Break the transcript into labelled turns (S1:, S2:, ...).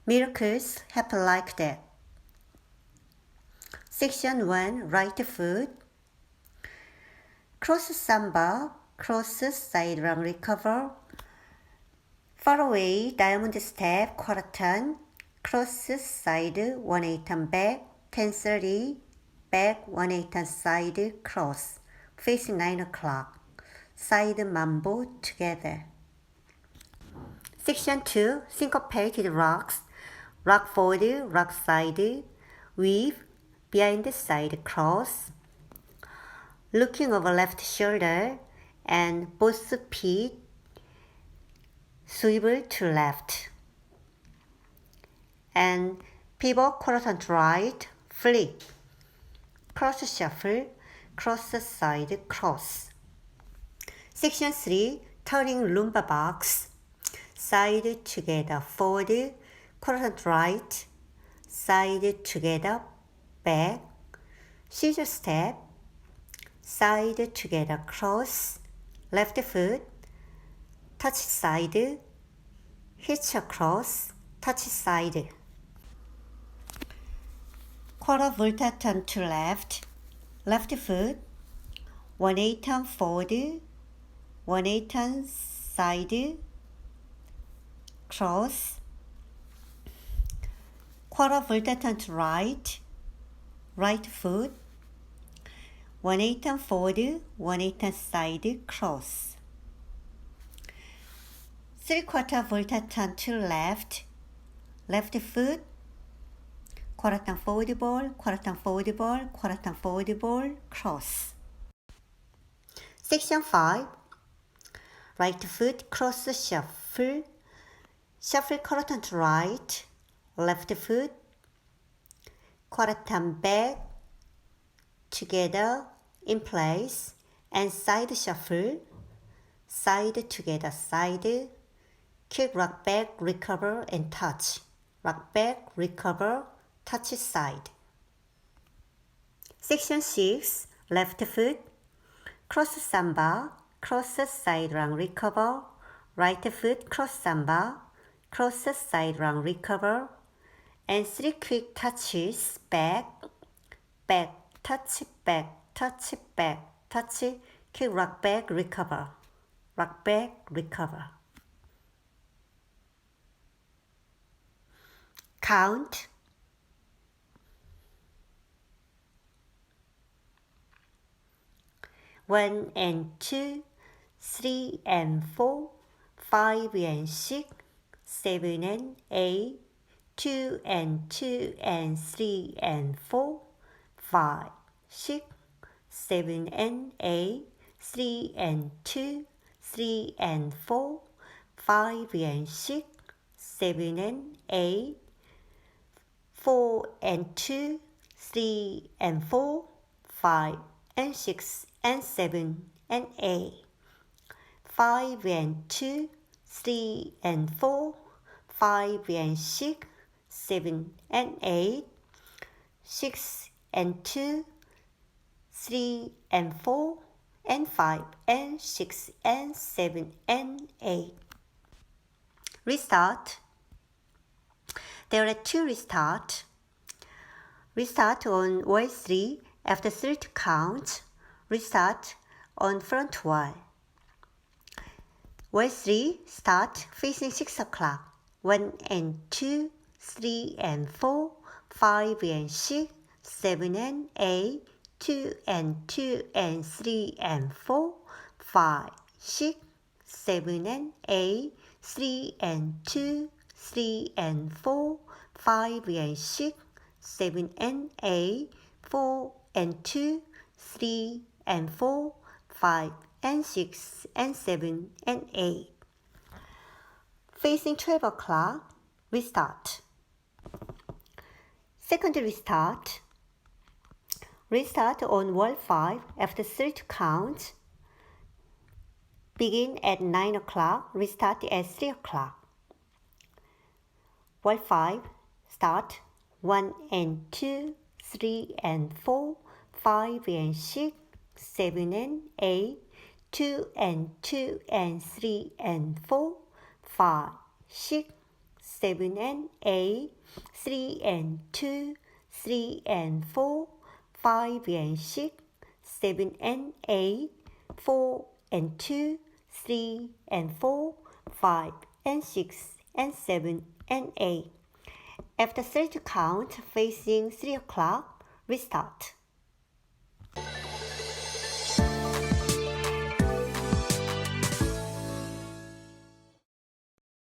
S1: Miracles happen like that. Section 1. Right foot. Cross samba, cross side run recover. Far away, diamond step, quarter turn. Cross side, 1/8 turn back, 10-30, back, 1/8 turn side, cross. Facing 9 o'clock. Side mambo together. Section 2. Syncopated rocks. Rock forward, rock side, weave, behind side cross. Looking over left shoulder and both feet swivel to left. And pivot quarter turn to right, flip. Cross shuffle, cross side cross. Section 3. Turning Lumbar box. Side together forward, quarter turn to right, side together back, scissor step, side together cross, left foot, touch side, hitch across, touch side. Quarter volta turn to left, left foot, 1/8 turn forward, 1/8 turn side, cross, quarter volta turn to right, right foot, 1/8 turn forward, 1/8 turn side, cross. 3/4 volta turn to left, left foot, quarter turn forward ball, quarter turn forward ball, quarter turn forward ball, cross. Section 5. Right foot cross shuffle, shuffle quarter turn to right, left foot, quarter turn back, together in place, and side shuffle, side together side, kick rock back, recover and touch, rock back, recover, touch side. Section 6. Left foot, cross samba, cross side run recover, right foot cross samba, cross side run recover, and 3 quick touches, back, back, touch, back, touch, back, touch, kick rock back, recover, rock back, recover. Count. 1 and 2, 3 and 4, 5 and 6, 7 and 8, 2 and 2 and 3 and 4, 5, 6, 7 and 8, 3 and 2, 3 and 4, 5 and 6, 7 and 8, 4 and 2, 3 and 4, 5 and 6 and 7 and 8, 5 and 2, 3 and 4, 5 and 6, 7 and 8, 6 and 2, 3 and 4, and 5 and 6 and 7 and 8. Restart. There are 2 restart. Restart on wall 3 after 3 to count. Restart on front wall. Wall 3 start facing 6 o'clock. 1 and 2, 3 and 4, 5 and 6, 7 and 8, 2 and 2 and 3 and 4, 5, 6, 7 and 8, 3 and 2, 3 and 4, 5 and 6, 7 and 8, 4 and 2, 3 and 4, 5 and 6 and 7 and 8. Facing 12 o'clock, restart. Second restart. Restart on wall 5 after 3 to count. Begin at 9 o'clock, restart at 3 o'clock. Wall 5, start 1 and 2, 3 and 4, 5 and 6, 7 and 8, 2 and 2 and 3 and 4, 5, 6, 7 and 8, 3 and 2, 3 and 4, 5 and 6, 7 and 8, 4 and 2, 3 and 4, 5 and 6 and 7 and 8. After 3 to count, facing 3 o'clock, restart.